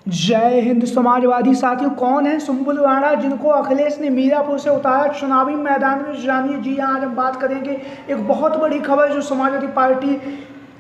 जय हिंद। समाजवादी साथियों, कौन है सुंबुल राणा जिनको अखिलेश ने मीरापुर से उतारा चुनावी मैदान में? जानिए। जी हाँ, आज हम बात करेंगे एक बहुत बड़ी खबर जो समाजवादी पार्टी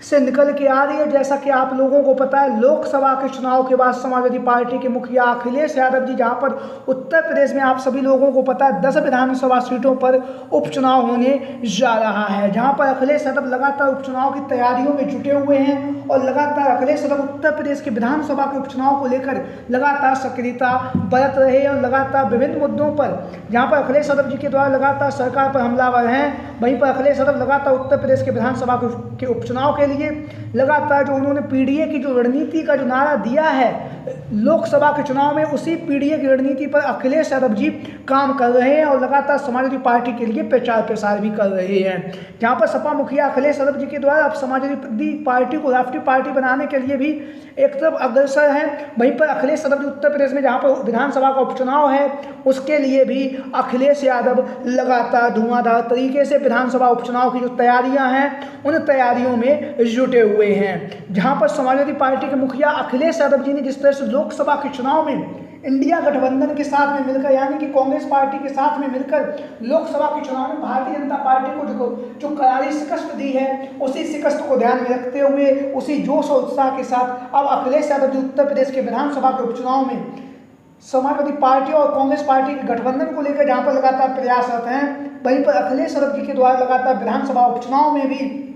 से निकल के आ रही है। जैसा कि आप लोगों को पता है, लोकसभा के चुनाव के बाद समाजवादी पार्टी के मुखिया अखिलेश यादव जी, जहां पर उत्तर प्रदेश में आप सभी लोगों को पता है 10 विधानसभा सीटों पर उपचुनाव होने जा रहा है, जहां पर अखिलेश यादव लगातार उपचुनाव की तैयारियों में जुटे हुए हैं और लगातार अखिलेश यादव उत्तर प्रदेश के विधानसभा के उपचुनाव को लेकर लगातार सक्रियता बरत रहे हैं और लगातार विभिन्न मुद्दों पर, जहां पर अखिलेश यादव जी के द्वारा लगातार सरकार पर हमलावर हैं, वहीं पर अखिलेश यादव लगातार उत्तर प्रदेश के विधानसभा के उपचुनाव के लिए लगातार जो उन्होंने पीडीए की जो रणनीति का जो नारा दिया है लोकसभा के चुनाव में, उसी पीडीए की रणनीति पर अखिलेश यादव जी काम कर रहे हैं और लगातार समाजवादी पार्टी के लिए प्रचार प्रसार भी कर रहे हैं। जहां पर सपा मुखिया अखिलेश यादव जी के द्वारा अब समाजवादी पार्टी को राष्ट्रीय पार्टी बनाने के लिए भी एक तरफ अग्रसर है, वहीं पर अखिलेश यादव जी उत्तर प्रदेश में जहां पर विधानसभा का उपचुनाव है उसके लिए भी अखिलेश यादव लगातार धुआंधार तरीके से विधानसभा उपचुनाव की जो तैयारियां हैं उन तैयारियों में जुटे हुए हैं। जहां पर समाजवादी पार्टी के मुखिया अखिलेश यादव जी ने जिस तरह से लोकसभा के चुनाव में इंडिया गठबंधन के साथ में मिलकर, यानी कि कांग्रेस पार्टी के साथ में मिलकर लोकसभा के चुनाव में भारतीय जनता पार्टी को जो करारी शिकस्त दी है, उसी शिकस्त को ध्यान में रखते हुए उसी जोश और उत्साह के साथ अब अखिलेश यादव जी उत्तर प्रदेश के विधानसभा के उपचुनाव में समाजवादी पार्टी और कांग्रेस पार्टी के गठबंधन को लेकर जहां पर लगातार प्रयासरत हैं, वहीं पर अखिलेश यादव जी के द्वारा लगातार विधानसभा उपचुनाव में भी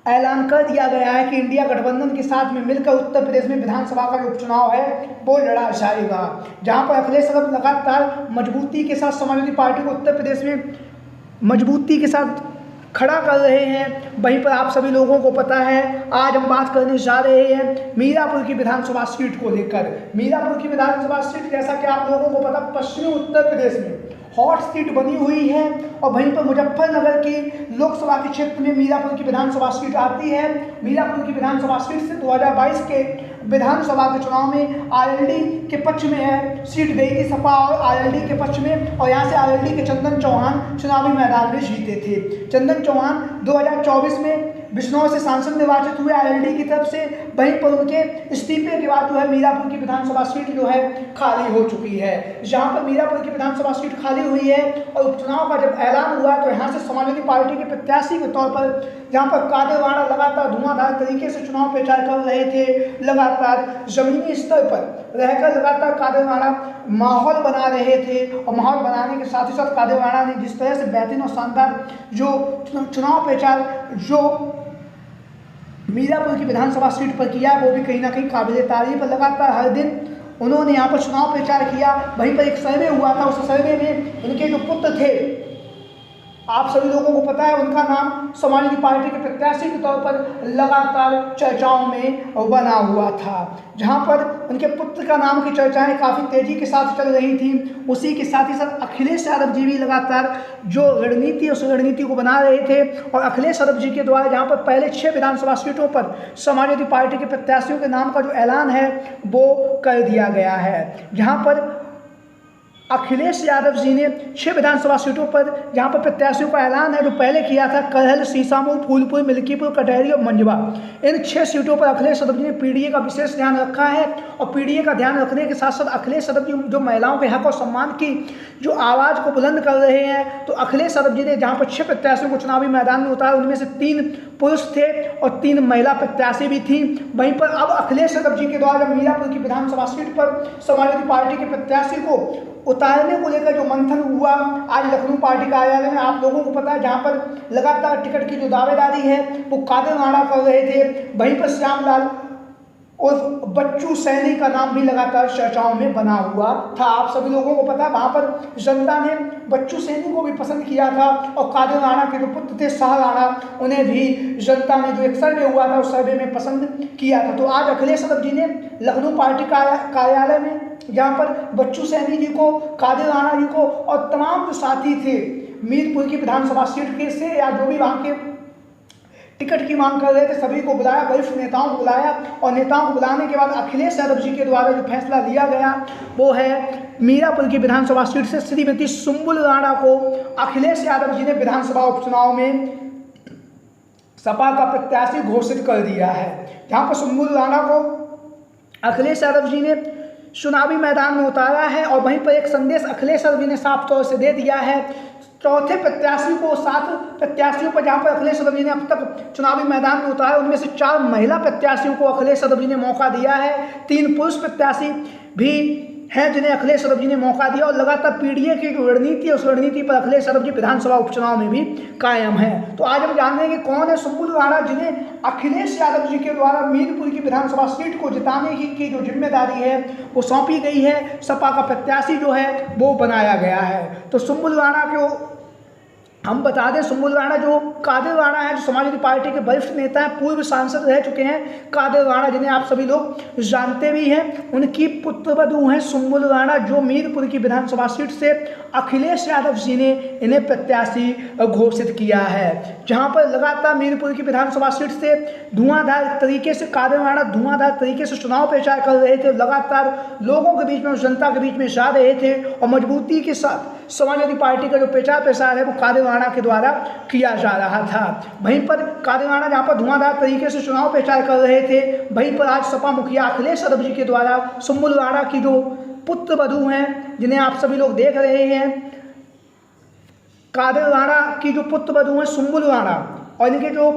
ऐलान कर दिया गया है कि इंडिया गठबंधन के साथ में मिलकर उत्तर प्रदेश में विधानसभा का जो उपचुनाव है वो लड़ा जाएगा। जहां पर अखिलेश यादव लगातार मजबूती के साथ समाजवादी पार्टी को उत्तर प्रदेश में मजबूती के साथ खड़ा कर रहे हैं, वहीं पर आप सभी लोगों को पता है आज हम बात करने जा रहे हैं मीरापुर की विधानसभा सीट को लेकर। मीरापुर की विधानसभा सीट, जैसा कि आप लोगों को पता, पश्चिमी उत्तर प्रदेश में हॉट सीट बनी हुई है और वहीं पर मुजफ्फरनगर की लोकसभा के क्षेत्र में मीरापुर की विधानसभा सीट आती है। मीरापुर की विधानसभा सीट से 2022 के विधानसभा के चुनाव में आरएलडी के पक्ष में है सीट गई थी, सपा और आरएलडी के पक्ष में, और यहाँ से आरएलडी के चंदन चौहान चुनावी मैदान में जीते थे। चंदन चौहान 2024 में बिजनौर से सांसद निर्वाचित हुए आरएलडी की तरफ से, वहीं पर उनके इस्तीफे के बाद जो है मीरापुर की विधानसभा सीट जो है खाली हो चुकी है। जहां पर मीरापुर की विधानसभा सीट खाली हुई है और उपचुनाव का जब ऐलान हुआ तो यहाँ से समाजवादी पार्टी के प्रत्याशी के तौर पर जहां पर कादिर राणा लगातार धुआंधार तरीके से चुनाव प्रचार कर रहे थे, लगातार जमीनी स्तर पर रहकर लगातार कादिर राणा माहौल बना रहे थे और माहौल बनाने के साथ ही साथ कादिर राणा ने जिस तरह से बेहतरीन और शानदार जो चुनाव प्रचार जो मीरापुर की विधानसभा सीट पर किया वो भी कहीं ना कहीं काबिल तारीफ। लगातार हर दिन उन्होंने यहाँ पर चुनाव प्रचार किया। वहीं पर एक सर्वे हुआ था, उस सर्वे में उनके जो पुत्र थे, आप सभी लोगों को पता है उनका नाम समाजवादी पार्टी के प्रत्याशी के तौर पर लगातार चर्चाओं में बना हुआ था। जहां पर उनके पुत्र का नाम की चर्चाएं काफ़ी तेजी के साथ चल रही थी, उसी के साथ ही साथ अखिलेश यादव जी भी लगातार जो रणनीति उस रणनीति को बना रहे थे और अखिलेश यादव जी के द्वारा जहां पर पहले 6 विधानसभा सीटों पर समाजवादी पार्टी के प्रत्याशियों के नाम का जो ऐलान है वो कर दिया गया है। जहाँ पर अखिलेश यादव जी ने 6 विधानसभा सीटों पर जहां पर प्रत्याशियों का ऐलान है जो पहले किया था करहल, सीसामऊ, फूलपुर, मिल्कीपुर, कटहरी और मंझवा, इन 6 सीटों पर अखिलेश यादव जी ने पीडीए का विशेष ध्यान रखा है। और पीडीए का ध्यान रखने के साथ साथ अखिलेश यादव जी जो महिलाओं के हक और सम्मान की जो आवाज़ को बुलंद कर रहे हैं, तो अखिलेश यादव जी ने जहाँ पर 6 प्रत्याशियों को चुनावी मैदान में उतारा, उनमें से 3 पुरुष थे और 3 महिला प्रत्याशी भी थी। वहीं पर अब अखिलेश यादव जी के द्वारा जब मीरापुर की विधानसभा सीट पर समाजवादी पार्टी के प्रत्याशी को उतारने को लेकर जो मंथन हुआ आज लखनऊ पार्टी कार्यालय में, आप लोगों को पता है जहां पर लगातार टिकट की जो दावेदारी है वो कादिर राणा कर रहे थे, वहीं पर श्यामलाल और बच्चू सैनी का नाम भी लगातार चर्चाओं में बना हुआ था। आप सभी लोगों को पता है वहां पर जनता ने बच्चू सैनी को भी पसंद किया था और कादिर राणा के जो पुत्र थे शाह राणा, उन्हें भी जनता ने जो एक सर्वे हुआ था उस सर्वे में पसंद किया था। तो आज अखिलेश यादव जी ने लखनऊ पार्टी कार्यालय में जहाँ पर बच्चू सैनी जी को, कादिर राणा जी को और तमाम जो साथी थे मीरपुर की विधानसभा सीट के से या जो भी वहाँ के टिकट की मांग कर रहे थे सभी को बुलाया, वरिष्ठ नेताओं को बुलाया और नेताओं को बुलाने के बाद अखिलेश यादव जी के द्वारा जो फैसला लिया गया वो है मीरापुर की विधानसभा सीट से श्रीमती सुंबुल राणा को अखिलेश यादव जी ने विधानसभा उपचुनाव में सपा का प्रत्याशी घोषित कर दिया है। जहाँ पर सुंबुल राणा को अखिलेश यादव जी ने चुनावी मैदान में उतारा है। और वहीं पर एक संदेश अखिलेश यादव जी ने साफ तौर से दे दिया है चौथे प्रत्याशी को, 7 प्रत्याशियों पर जहां पर अखिलेश यादव जी ने अब तक चुनावी मैदान में उतारा, उनमें से 4 महिला प्रत्याशियों को अखिलेश यादव जी ने मौका दिया है, 3 पुरुष प्रत्याशी भी हैं जिन्हें अखिलेश यादव जी ने मौका दिया। और लगातार पीडीए की जो रणनीति है उस रणनीति पर अखिलेश यादव जी विधानसभा उपचुनाव में भी कायम है। तो आज हम जान लेंगे कौन है सुम्बुल राणा जिन्हें अखिलेश यादव जी के द्वारा मीरपुर की विधानसभा सीट को जिताने की जो जिम्मेदारी है वो सौंपी गई है, सपा का प्रत्याशी जो है वो बनाया गया है। तो सुम्बुल राणा को हम बता दें, सुम्बुल राणा जो कादिर राणा है, जो समाजवादी पार्टी के वरिष्ठ नेता हैं, पूर्व सांसद रह चुके हैं कादिर राणा, जिन्हें आप सभी लोग जानते भी हैं, उनकी पुत्रवधू हैं सुम्बुल राणा, जो मीरपुर की विधानसभा सीट से अखिलेश यादव जी ने इन्हें प्रत्याशी घोषित किया है। जहां पर लगातार मीरपुर की विधानसभा सीट से धुआंधार तरीके से कादिर राणा धुआंधार तरीके से चुनाव प्रचार कर रहे थे, लगातार लोगों के बीच में, जनता के बीच में जा रहे थे और मजबूती के साथ समाजवादी पार्टी का जो प्रचार प्रसार है वो कादिर राणा के द्वारा किया जा रहा था। वहीं पर कादिर राणा जहां पर धुआंधार तरीके से चुनाव प्रचार कर रहे थे, वहीं पर आज सपा मुखिया अखिलेश यादव जी के द्वारा सुम्बुल राणा की जो पुत्रवधू हैं, जिन्हें आप सभी लोग देख रहे हैं, कादिर राणा की जो पुत्रवधू हैं सुम्बुल राणा, और इनके जो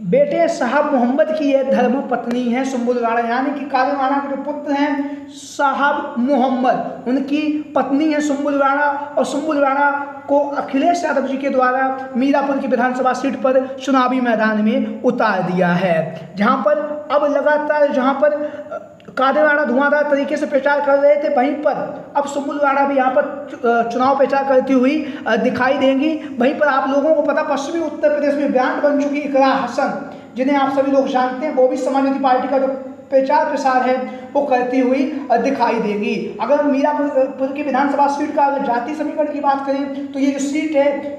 बेटे साहब मोहम्मद की यह धर्म पत्नी है सुम्बुल राणा, यानी कि कादिर राणा के जो पुत्र हैं साहब मोहम्मद, उनकी पत्नी है सुम्बुल राणा। और सुम्बुल राणा को अखिलेश यादव जी के द्वारा मीरापुर की विधानसभा सीट पर चुनावी मैदान में उतार दिया है, जहां पर अब लगातार जहां पर कादिर राणा धुआंधार तरीके से प्रचार कर रहे थे, वहीं पर अब सुम्बुल राणा भी यहाँ पर चुनाव प्रचार करती हुई दिखाई देंगी। वहीं पर आप लोगों को पता, पश्चिमी उत्तर प्रदेश में ब्रांड बन चुकी इकरा हसन, जिन्हें आप सभी लोग जानते हैं, वो भी समाजवादी पार्टी का जो प्रचार प्रसार है वो करती हुई दिखाई देगी। अगर हम मीरापुर की विधानसभा सीट का अगर जाति समीकरण की बात करें तो ये जो सीट है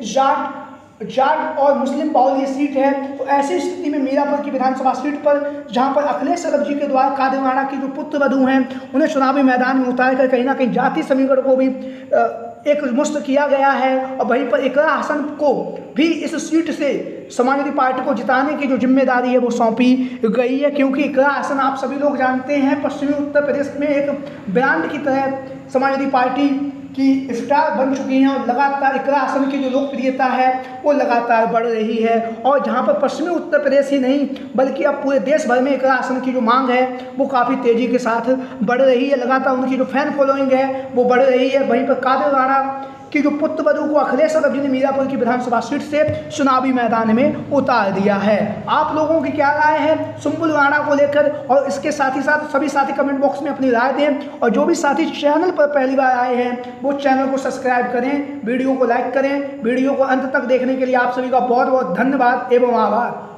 जाट और मुस्लिम बहुल ये सीट है। तो ऐसी स्थिति में मीरापुर की विधानसभा सीट पर जहां पर अखिलेश यादव जी के द्वारा कादिर राणा की जो पुत्रवधू हैं उन्हें चुनावी मैदान में उतार कर कहीं ना कहीं जाति समीकरण को भी एक मुस्त किया गया है। और वहीं पर इकरा हसन को भी इस सीट से समाजवादी पार्टी को जिताने की जो जिम्मेदारी है वो सौंपी गई है, क्योंकि इकरा हसन आप सभी लोग जानते हैं पश्चिमी उत्तर प्रदेश में एक ब्रांड की तरह समाजवादी पार्टी की स्टार बन चुकी हैं। और लगातार इकरा हसन की जो लोकप्रियता है वो लगातार बढ़ रही है। और जहां पर पश्चिमी उत्तर प्रदेश ही नहीं बल्कि अब पूरे देश भर में इकरा हसन की जो मांग है वो काफ़ी तेज़ी के साथ बढ़ रही है, लगातार उनकी जो फैन फॉलोइंग है वो बढ़ रही है। वहीं पर कादिर राणा की जो पुत्रवधू को अखिलेश यादव जी ने मीरापुर की विधानसभा सीट से चुनावी मैदान में उतार दिया है। आप लोगों की क्या राय है सुम्बुल राणा को लेकर, और इसके साथ ही साथ सभी साथी कमेंट बॉक्स में अपनी राय दें। और जो भी साथी चैनल पर पहली बार आए हैं वो चैनल को सब्सक्राइब करें, वीडियो को लाइक करें। वीडियो को अंत तक देखने के लिए आप सभी का बहुत बहुत धन्यवाद एवं आभार।